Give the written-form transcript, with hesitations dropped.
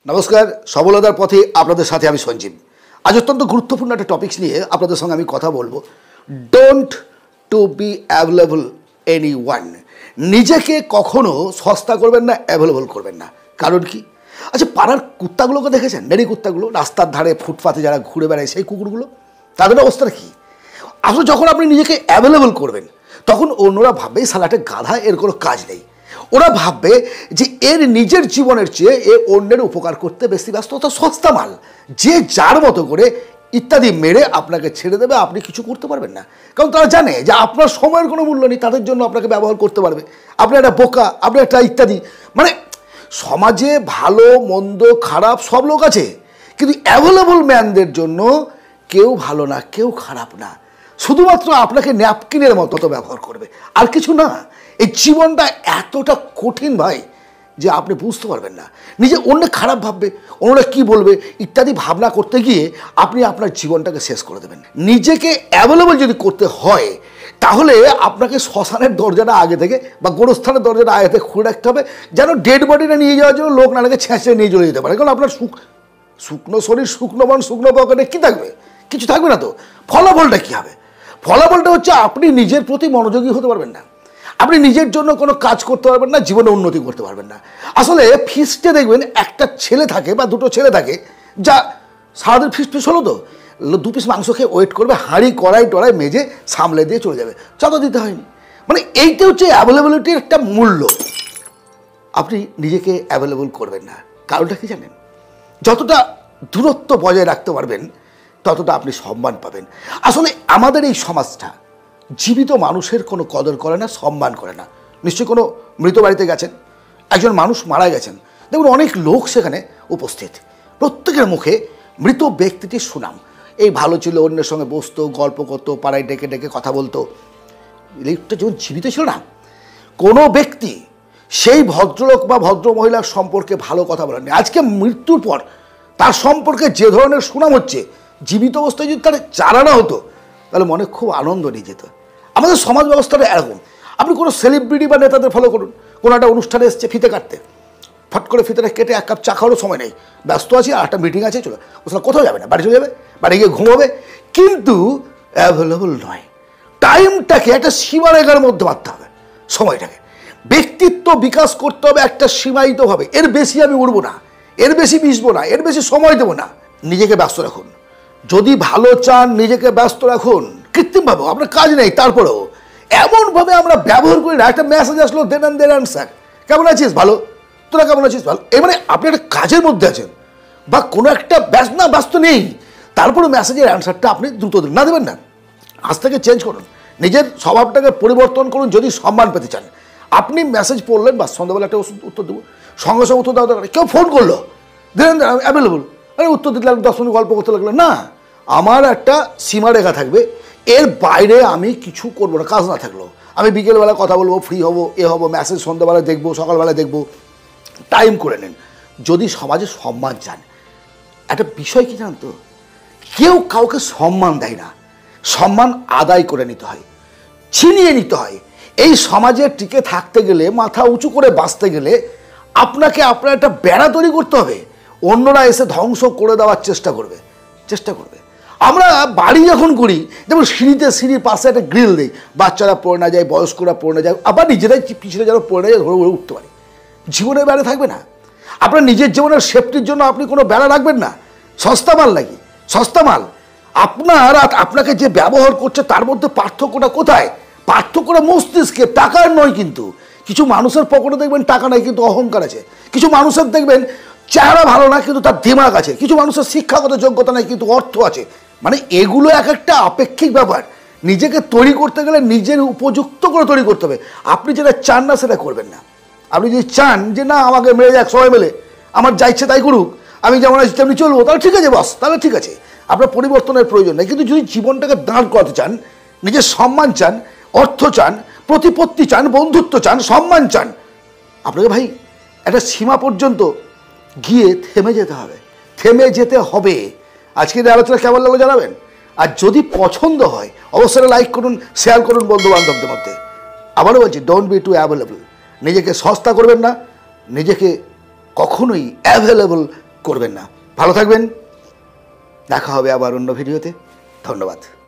নমস্কার, সফলতার পথে আপনাদের সাথে আমি সঞ্জীব। আজ অত্যন্ত গুরুত্বপূর্ণ একটা টপিকস নিয়ে আপনাদের সঙ্গে আমি কথা বলবো। Don't two be available any one. নিজেকে কখনো সস্তা করবেন না, অ্যাভেলেবল করবেন না। কারণ কি? আচ্ছা, পাড়ার কুত্তাগুলোকে দেখেছেন? নেড়ি কুত্তাগুলো, রাস্তার ধারে ফুটপাতে যারা ঘুরে বেড়ায়, সেই কুকুরগুলো, তাদের অবস্থাটা কী? আসলে যখন আপনি নিজেকে অ্যাভেলেবল করবেন তখন অন্যরা ভাববে সালাটে গাধা, এর কোনো কাজ নেই। ওরা ভাববে যে এর নিজের জীবনের চেয়ে এ অন্যের উপকার করতে বেশি ব্যস্ত, অর্থাৎ সস্তা মাল, যে যার মতো করে ইত্যাদি মেরে আপনাকে ছেড়ে দেবে, আপনি কিছু করতে পারবেন না। কারণ তারা জানে যে আপনার সময়ের কোনো মূল্য নেই, তাদের জন্য আপনাকে ব্যবহার করতে পারবে। আপনি একটা বোকা, আপনি একটা ইত্যাদি। মানে সমাজে ভালো মন্দ খারাপ সব লোক আছে, কিন্তু অ্যাভেলেবল ম্যানদের জন্য কেউ ভালো না, কেউ খারাপ না, শুধুমাত্র আপনাকে ন্যাপকিনের মতো তো ব্যবহার করবে, আর কিছু না। এই জীবনটা এতটা কঠিন ভাই যে আপনি বুঝতে পারবেন না। নিজে অন্য খারাপ ভাববে, অন্যরা কী বলবে ইত্যাদি ভাবনা করতে গিয়ে আপনি আপনার জীবনটাকে শেষ করে দেবেন। নিজেকে অ্যাভেলেবল যদি করতে হয় তাহলে আপনাকে শ্মশানের দরজাটা আগে থেকে বা গোরস্থানের দরজাটা আগে থেকে খুলে রাখতে হবে, যেন ডেড বডিটা নিয়ে যাওয়ার জন্য লোক নাকি ছেঁচে নিয়ে চলে যেতে পারে। কারণ আপনার শুকনো শরীর, শুকনো মন, শুকনো পকেটে কী থাকবে? কিছু থাকবে না তো। ফলাফলটা কী হবে? ফলাফলটা হচ্ছে আপনি নিজের প্রতি মনোযোগী হতে পারবেন না, আপনি নিজের জন্য কোনো কাজ করতে পারবেন না, জীবনে উন্নতি করতে পারবেন না। আসলে ফিস্টে দেখবেন একটা ছেলে থাকে বা দুটো ছেলে থাকে যা সারাদিন ফিস হলো তো 2 পিস মাংস খেয়ে ওয়েট করবে, হাঁড়ি কড়াই টড়াই মেজে সামলে দিয়ে চলে যাবে, চাঁদা দিতে হয়নি। মানে এইটা হচ্ছে অ্যাভেলেবিলিটির একটা মূল্য। আপনি নিজেকে অ্যাভেলেবল করবেন না, কারণটা কি জানেন? যতটা দূরত্ব বজায় রাখতে পারবেন ততটা আপনি সম্মান পাবেন। আসলে আমাদের এই সমাজটা জীবিত মানুষের কোনো কদর করে না, সম্মান করে না। নিশ্চয়ই কোনো মৃত বাড়িতে গেছেন, একজন মানুষ মারা গেছেন, দেখুন অনেক লোক সেখানে উপস্থিত, প্রত্যেকের মুখে মৃত ব্যক্তিটির সুনাম। এই ভালো ছিল, অন্যের সঙ্গে বসতো, গল্প করতো, পাড়ায় ডেকে ডেকে কথা বলতো। লোকটা যখন জীবিত ছিল না, কোনো ব্যক্তি সেই ভদ্রলোক বা ভদ্র মহিলার সম্পর্কে ভালো কথা বলেননি। আজকে মৃত্যুর পর তার সম্পর্কে যে ধরনের সুনাম হচ্ছে, জীবিত অবস্থায় যদি তার চালানো হতো তাহলে মনে খুব আনন্দ নিয়ে যেত। আমাদের সমাজ ব্যবস্থাটা এরকম। আপনি কোনো সেলিব্রিটি বা নেতাদের ফলো করুন, কোনো একটা অনুষ্ঠানে এসছে ফিতে কাটতে, ফট করে ফিতেটা কেটে 1 কাপ চা খাওয়ারও সময় নেই, ব্যস্ত আছি, আর একটা মিটিং আছে, চলো, ওসব কোথাও যাবে না, বাড়ি চলে যাবে, বাড়ি গিয়ে ঘুমোবে, কিন্তু অ্যাভেলেবল নয়। টাইমটাকে একটা সীমারেখার মধ্যে বাঁধতে হবে, সময়টাকে। ব্যক্তিত্ব বিকাশ করতে হবে একটা সীমায়িতভাবে, এর বেশি আমি উড়বো না, এর বেশি মিশবো না, এর বেশি সময় দেবো না। নিজেকে ব্যস্ত রাখুন, যদি ভালো চান নিজেকে ব্যস্ত রাখুন। কৃত্রিমভাবে আপনার কাজ নেই, তারপরেও এমনভাবে আমরা ব্যবহার করি না। একটা মেসেজ আসলো, দেন অ্যান্সার, কেমন আছিস, ভালো, তোরা কেমন আছিস, ভালো। এবারে আপনি একটা কাজের মধ্যে আছেন বা কোনো একটা ব্যস্ত নেই, তারপরে মেসেজের অ্যান্সারটা আপনি দ্রুত না দেবেন না। আজ থেকে চেঞ্জ করুন, নিজের স্বভাবটাকে পরিবর্তন করুন। যদি সম্মান পেতে চান, আপনি মেসেজ পড়লেন বা সন্ধ্যাবেলা একটা উত্তর দেবো, সঙ্গে সঙ্গে উত্তর দেওয়া, কেউ ফোন করলো, দেন অ্যাভেলেবল, আরে উত্তর দিতে লাগলো, 10 মিনিট গল্প করতে লাগলো না। আমার একটা সীমারেখা থাকবে, এর বাইরে আমি কিছু করবো না। কাজ না থাকলেও আমি বিকেলবেলা কথা বলবো, ফ্রি হবো, হবো, মেসেজ সন্ধ্যাবেলায় দেখবো, সকালবেলায় দেখবো, টাইম করে নেন। যদি সমাজে সম্মান চান, একটা বিষয় কি জানেন তো, কেউ কাউকে সম্মান দেয় না, সম্মান আদায় করে নিতে হয়, ছিনিয়ে নিতে হয়। এই সমাজে টিকে থাকতে গেলে, মাথা উঁচু করে বাঁচতে গেলে আপনাকে আপনার একটা বেড়া তৈরি করতে হবে। অন্যরা এসে ধ্বংস করে দেওয়ার চেষ্টা করবে। আমরা বাড়ি যখন করি, যেমন সিঁড়ির পাশে একটা গ্রিল দিই, বাচ্চারা পড়ে না যায়, বয়স্করা পড়ে না যায়, আবার নিজেরাই পিছনে যেন পড়ে না যায়, ধরে ধরে উঠতে পারে। জীবনের বেড়া থাকবে না। আপনার নিজের জীবনের সেফটির জন্য আপনি কোনো বেড়া রাখবেন না। সস্তা মাল নাকি? সস্তা মাল আপনাকে যে ব্যবহার করছে তার মধ্যে পার্থক্যটা কোথায়? পার্থক্যটা মস্তিষ্কে, টাকার নয়। কিন্তু কিছু মানুষের পকেটে দেখবেন টাকা নাই, কিন্তু অহংকার আছে। কিছু মানুষের দেখবেন চেহারা ভালো না, কিন্তু তার দিমাগ আছে। কিছু মানুষের শিক্ষাগত যোগ্যতা নাই, কিন্তু অর্থ আছে। মানে এগুলো এক একটা আপেক্ষিক ব্যাপার। নিজেকে তৈরি করতে গেলে নিজের উপযুক্ত করে তৈরি করতে হবে। আপনি যেটা চান না সেটা করবেন না। আপনি যদি চান যে না, আমাকে মেরে যাক সবাই মিলে, আমার যা ইচ্ছে তাই করুক, আমি যেমন আছি তেমনি চলবো, তাহলে ঠিক আছে বস, তাহলে ঠিক আছে, আপনার পরিবর্তনের প্রয়োজন নেই। কিন্তু যদি জীবনটাকে দাঁড় করাতে চান, নিজের সম্মান চান, অর্থ চান, প্রতিপত্তি চান, বন্ধুত্ব চান, সম্মান চান, আপনাকে ভাই একটা সীমা পর্যন্ত গিয়ে থেমে যেতে হবে। আজকের আলোচনা কেমন লাগলো জানাবেন। আর যদি পছন্দ হয় অবশ্যই লাইক করুন, শেয়ার করুন বন্ধু বান্ধবদের মধ্যে। আবারও বলছি, ডোন্ট বি টু অ্যাভেলেবল। নিজেকে সস্তা করবেন না, নিজেকে কখনোই অ্যাভেলেবল করবেন না। ভালো থাকবেন, দেখা হবে আবার অন্য ভিডিওতে। ধন্যবাদ।